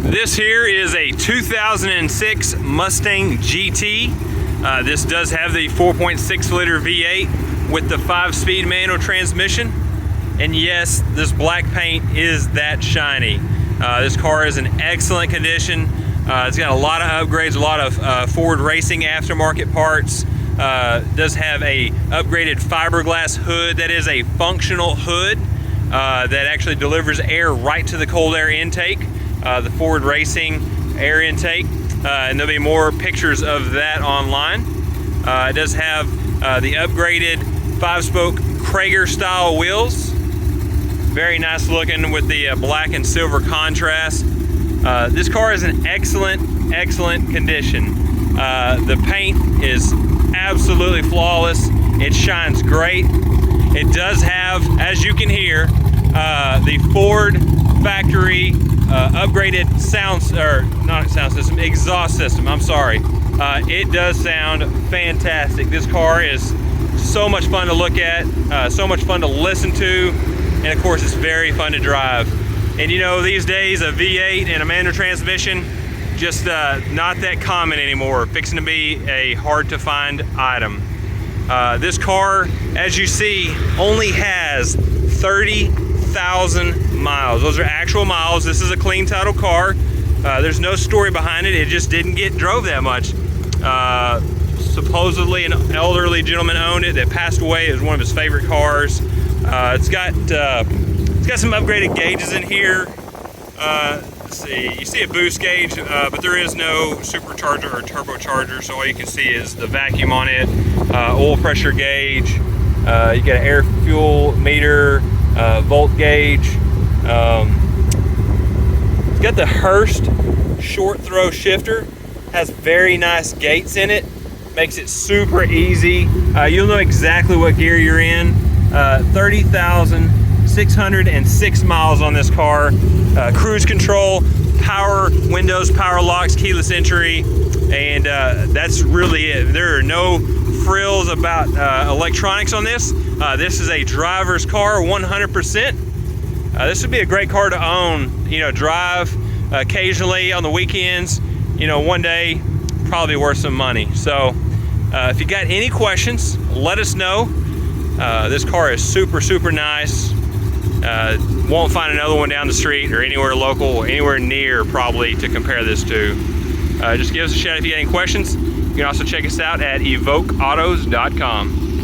This here is a 2006 Mustang GT. This does have the 4.6 liter V8 with the 5-speed manual transmission. And yes, this black paint is that shiny. This car is in excellent condition. It's got a lot of upgrades, a lot of Ford Racing aftermarket parts. Does have a upgraded fiberglass hood that is a functional hood that actually delivers air right to the cold air intake. The Ford Racing air intake, and there'll be more pictures of that online. It does have the upgraded 5-spoke Krager style wheels. Very nice looking with the black and silver contrast. This car is in excellent condition. The paint is absolutely flawless. It shines great. It does have, as you can hear, the Ford factory upgraded exhaust system. I'm sorry. It does sound fantastic. This car is so much fun to look at, so much fun to listen to, and of course it's very fun to drive. And you know, these days a V8 and a manual transmission, just not that common anymore. Fixing to be a hard to find item. This car, as you see, only has 30,000 miles. Those are actual miles. This is a clean title car. There's no story behind it. It just didn't get drove that much. Supposedly an elderly gentleman owned it that passed away. It was one of his favorite cars. It's got some upgraded gauges in here. Let's see, you see a boost gauge, but there is no supercharger or turbocharger, so all you can see is the vacuum on it. Oil pressure gauge. You got an air fuel meter, volt gauge. It's got the Hurst short throw shifter. Has very nice gates in it. Makes it super easy. You'll know exactly what gear you're in. 30,606 miles on this car. Cruise control, power windows, power locks, keyless entry, and that's really it. There are no frills about electronics on this. This is a driver's car, 100%. This would be a great car to own, you know, drive occasionally on the weekends, you know, one day, probably worth some money. So if you got any questions, let us know. This car is super nice. Won't find another one down the street or anywhere local or anywhere near probably to compare this to. Just give us a shout if you got any questions. You can also check us out at evokeautos.com.